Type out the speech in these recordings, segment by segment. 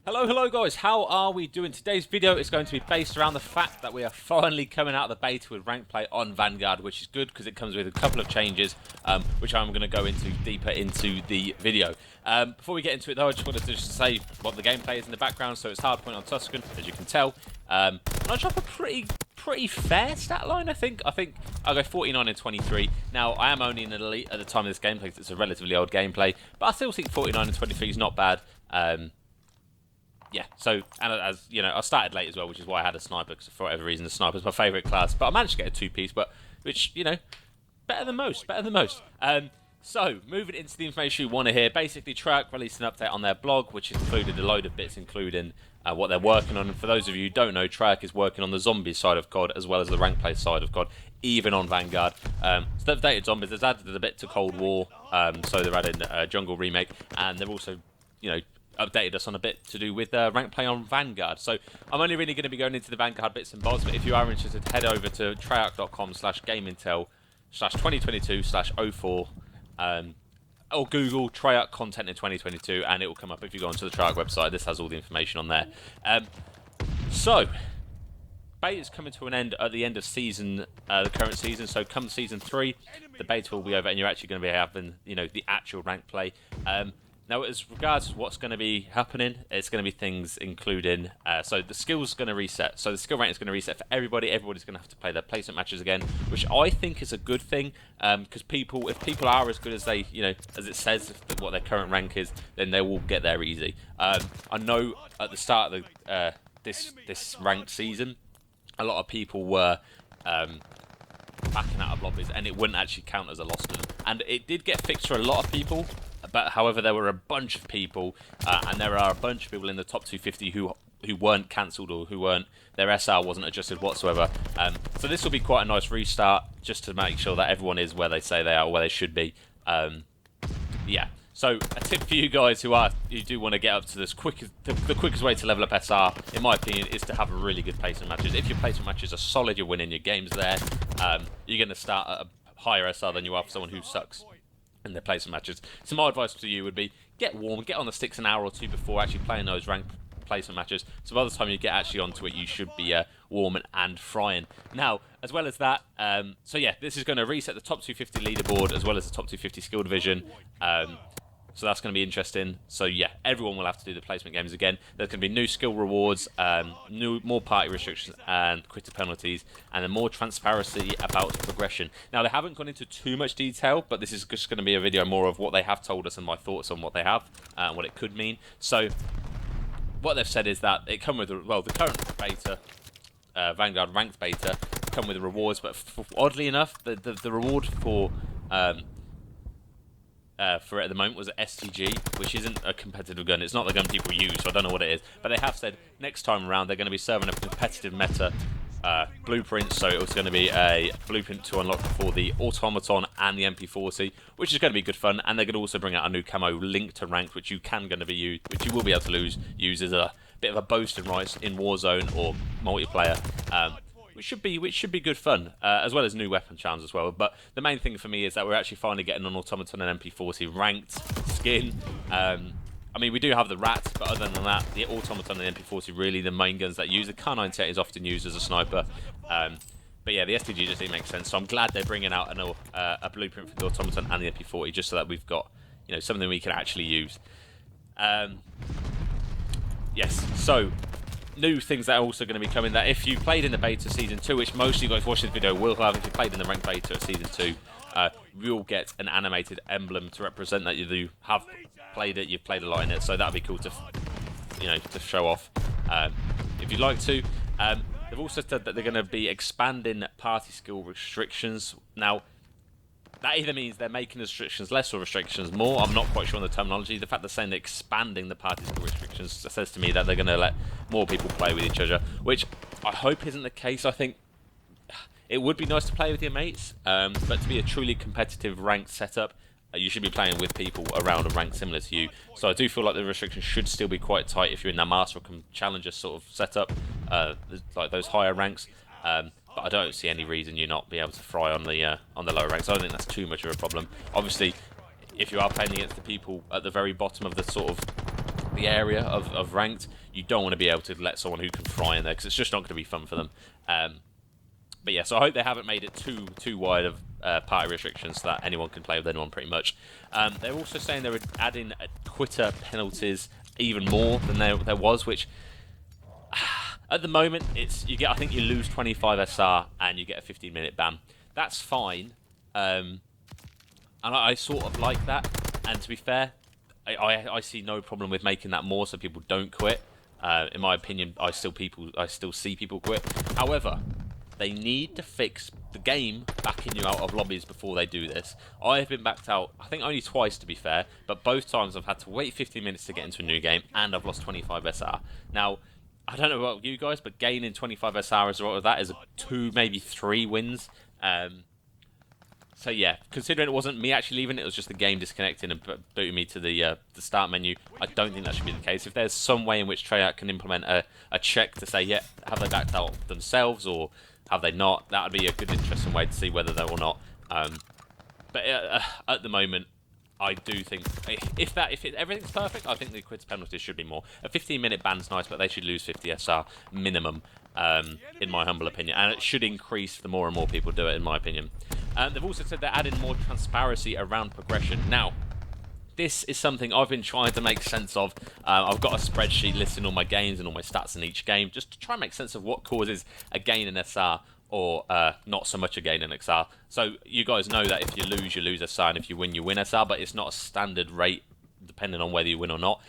Hello guys, how are we doing? Today's video is going to be based around the fact that we are finally coming out of the beta with ranked play on Vanguard, which is good because it comes with a couple of changes, which I'm going to go into deeper into the video. Before we get into it though, I just wanted to say what the gameplay is in the background. So it's hardpoint on Tuscan, as you can tell. And I drop a pretty fair stat line, I think. I'll go 49 and 23. Now, I am only in an elite at the time of this gameplay because it's a relatively old gameplay, but I still think 49 and 23 is not bad. Yeah, so, and as you know, I started late as well, which is why I had a sniper, because for whatever reason, the sniper is my favourite class. But I managed to get a two-piece, which, you know, better than most. So, moving into the information you want to hear, basically, Treyarch released an update on their blog, which included a load of bits, including what they're working on. And for those of you who don't know, Treyarch is working on the zombie side of COD, as well as the rank play side of COD, even on Vanguard. So they've updated zombies, they've added a bit to Cold War, so they're adding Jungle Remake, and they've also, you know, updated us on a bit to do with rank play on Vanguard. So I'm only really going to be going into the Vanguard bits and bobs, but if you are interested, head over to treyarch.com/gameintel/2022/04 or Google Treyarch content in 2022 and it will come up if you go onto the Treyarch website. This has all the information on there. So beta's coming to an end at the end of season, the current season. So come season 3, the beta will be over and you're actually going to be having, you know, the actual rank play. Now, as regards to what's going to be happening, it's going to be things including, so the skill's going to reset. So the skill rank is going to reset for everybody. Everybody's going to have to play their placement matches again, which I think is a good thing, because if people are as good as they, you know, as it says what their current rank is, then they will get there easy. I know at the start of the, this ranked season, a lot of people were backing out of lobbies, and it wouldn't actually count as a loss to them. And it did get fixed for a lot of people. But however, there were a bunch of people, and there are a bunch of people in the top 250 who weren't cancelled or who weren't, their SR wasn't adjusted whatsoever. So this will be quite a nice restart, just to make sure that everyone is where they say they are, or where they should be. Yeah. So a tip for you guys who do want to get up to this the quickest way to level up SR, in my opinion, is to have really good placement matches. If your placement matches are solid, you're winning your games there. You're going to start at a higher SR than you are for someone who sucks in their placement matches. So my advice to you would be get warm, get on the sticks an hour or two before actually playing those ranked placement matches. So by the time you get actually onto it, you should be warm and frying. Now, as well as that, so yeah, this is going to reset the top 250 leaderboard as well as the top 250 skill division. So that's going to be interesting. So yeah, everyone will have to do the placement games again. There's going to be new skill rewards, more party restrictions and quitter penalties, and then more transparency about progression. Now, they haven't gone into too much detail, but this is just going to be a video more of what they have told us and my thoughts on what they have and what it could mean. So what they've said is that it come with, well, the current beta, Vanguard ranked beta, come with rewards, but oddly enough, the reward for it at the moment was an STG, which isn't a competitive gun. It's not the gun people use, so I don't know what it is. But they have said next time around they're going to be serving up competitive meta blueprints. So it's going to be a blueprint to unlock for the automaton and the MP40, which is going to be good fun. And they're going to also bring out a new camo linked to ranked, which you will be able to use as a bit of a boasting rights in Warzone or multiplayer. Which should be good fun, as well as new weapon charms as well. But the main thing for me is that we're actually finally getting an automaton and MP40 ranked skin. I mean, we do have the rat, but other than that, the automaton and the MP40 really the main guns that use. The Kar 98 is often used as a sniper. But yeah, the STG just didn't make sense. So I'm glad they're bringing out a blueprint for the automaton and the MP40, just so that we've got, you know, something we can actually use. Yes, so new things that are also going to be coming, that if you played in the beta season 2, which most of you guys watching this video will have, if you played in the ranked beta at season 2, you'll get an animated emblem to represent that you have played it, you've played a lot in it, so that'd be cool to, you know, to show off if you'd like to. They've also said that they're going to be expanding party skill restrictions. Now, that either means they're making the restrictions less or restrictions more. I'm not quite sure on the terminology. The fact they're saying they're expanding the party skill restrictions says to me that they're going to let more people play with each other, which I hope isn't the case. I think it would be nice to play with your mates, but to be a truly competitive ranked setup, you should be playing with people around a rank similar to you. So I do feel like the restrictions should still be quite tight if you're in that Master or Challenger sort of setup, like those higher ranks. But I don't see any reason you not be able to fry on the lower ranks. I don't think that's too much of a problem. Obviously, if you are playing against the people at the very bottom of the sort of the area of ranked, you don't want to be able to let someone who can fry in there because it's just not going to be fun for them. But yeah, so I hope they haven't made it too wide of party restrictions so that anyone can play with anyone pretty much. They're also saying they're adding quitter penalties even more than there was, which at the moment I think you lose 25 SR and you get a 15-minute ban. That's fine, and I sort of like that. And to be fair, I see no problem with making that more so people don't quit. In my opinion, I still see people quit. However, they need to fix the game backing you out of lobbies before they do this. I have been backed out, I think only twice to be fair, but both times I've had to wait 15 minutes to get into a new game and I've lost 25 SR. Now, I don't know about you guys, but gaining 25 SR as a result of that is 2, maybe 3 wins. So yeah, considering it wasn't me actually leaving, it was just the game disconnecting and booting me to the start menu, I don't think that should be the case. If there's some way in which Treyarch can implement a check to say, yeah, have they backed out themselves or have they not, that would be a good, interesting way to see whether they or not. But at the moment, I do think if everything's perfect, I think the quitter penalties should be more. A 15-minute ban's nice, but they should lose 50 SR minimum, in my humble opinion, and it should increase the more and more people do it, in my opinion. They've also said they're adding more transparency around progression. Now, this is something I've been trying to make sense of. I've got a spreadsheet listing all my games and all my stats in each game, just to try and make sense of what causes a gain in SR or not so much a gain in XR. So you guys know that if you lose SR, and if you win SR, but it's not a standard rate depending on whether you win or not.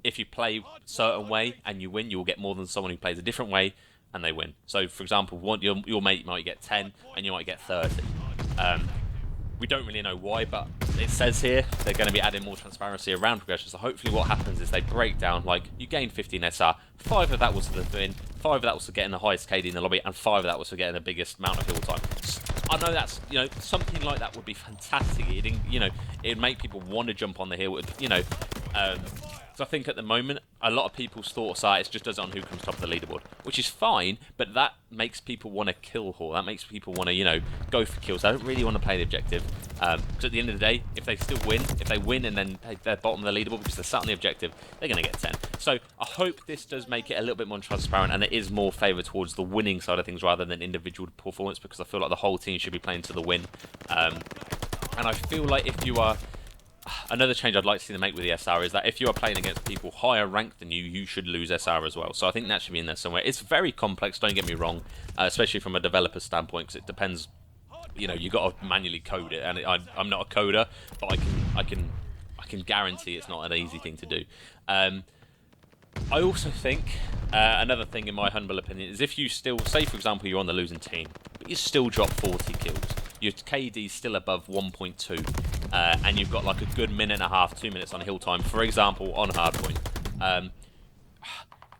If you play a certain way and you win, you'll get more than someone who plays a different way and they win. So for example, your mate might get 10 and you might get 30. We don't really know why, but it says here they're going to be adding more transparency around progression. So hopefully what happens is they break down, like, you gained 15 SR, 5 of that was for the win, 5 of that was for getting the highest KD in the lobby, and 5 of that was for getting the biggest amount of hill time. I know that's, something like that would be fantastic. It'd make people want to jump on the hill, so I think at the moment, a lot of people's thoughts are it just does it on who comes top of the leaderboard, which is fine, but that makes people want to kill Hall. That makes people want to, go for kills. They don't really want to play the objective. Because at the end of the day, if they still win, if they win and then they're bottom of the leaderboard because they're sat on the objective, they're going to get 10. So I hope this does make it a little bit more transparent and it is more favoured towards the winning side of things rather than individual performance, because I feel like the whole team should be playing to the win. And I feel like if you are... Another change I'd like to see them make with the SR is that if you are playing against people higher ranked than you, you should lose SR as well. So I think that should be in there somewhere. It's very complex, don't get me wrong, especially from a developer standpoint, because it depends. You got to manually code it, and I'm not a coder, but I can guarantee it's not an easy thing to do. I also think another thing, in my humble opinion, is if you still, say for example, you're on the losing team, but you still drop 40 kills, your KD's still above 1.2. And you've got like a good minute and a half, 2 minutes on hill time, for example, on hardpoint.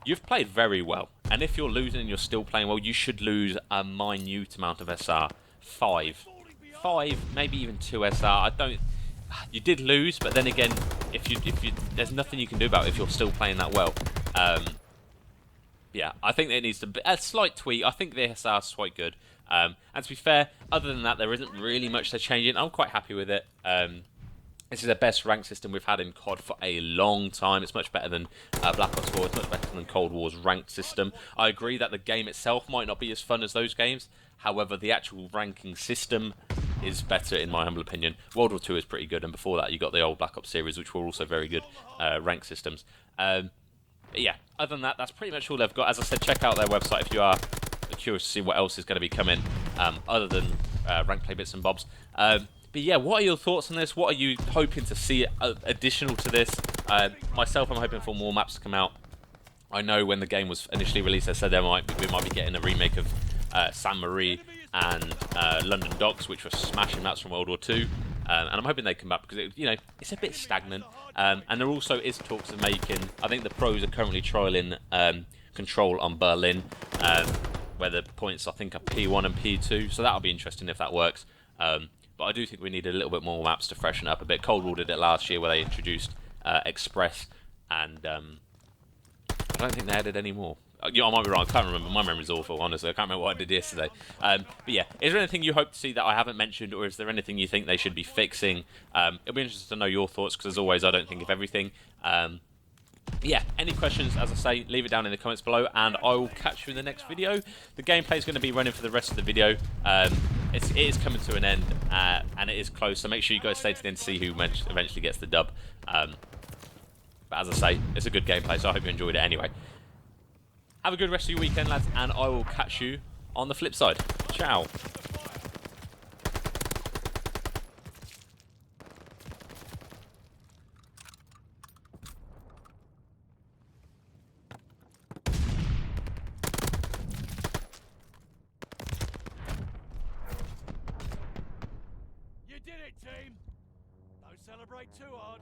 You've played very well. And if you're losing and you're still playing well, you should lose a minute amount of SR. 5, maybe even 2 SR. You did lose, but then again, if you there's nothing you can do about it if you're still playing that well. Yeah, I think there needs to be a slight tweak. I think the SR is quite good. And to be fair, other than that, there isn't really much they're changing. I'm quite happy with it. This is the best rank system we've had in COD for a long time. It's much better than Black Ops 4. It's much better than Cold War's ranked system. I agree that the game itself might not be as fun as those games. However, the actual ranking system is better, in my humble opinion. World War II is pretty good, and before that, you got the old Black Ops series, which were also very good rank systems. Yeah, other than that, that's pretty much all they've got. As I said, check out their website if you are curious to see what else is going to be coming other than rank play bits and bobs. But yeah, what are your thoughts on this? What are you hoping to see additional to this? Myself, I'm hoping for more maps to come out. I know when the game was initially released, I said we might be getting a remake of Saint Marie and London Docks, which were smashing maps from World War II. And I'm hoping they come up because it's a bit stagnant. And there also is talks of making. I think the pros are currently trialing Control on Berlin, where the points I think are P1 and P2. So that'll be interesting if that works. But I do think we need a little bit more maps to freshen up a bit. Cold War did it last year where they introduced Express, and I don't think they added any more. I might be wrong, I can't remember. My memory's awful, honestly. I can't remember what I did yesterday. But yeah, is there anything you hope to see that I haven't mentioned, or is there anything you think they should be fixing? It'll be interesting to know your thoughts, because as always, I don't think of everything. Yeah, any questions, as I say, leave it down in the comments below, and I will catch you in the next video. The gameplay is going to be running for the rest of the video. It is coming to an end, and it is close, so make sure you guys stay to the end to see who eventually gets the dub. But as I say, it's a good gameplay, so I hope you enjoyed it anyway. Have a good rest of your weekend, lads, and I will catch you on the flip side. Ciao. You did it, team! Don't celebrate too hard.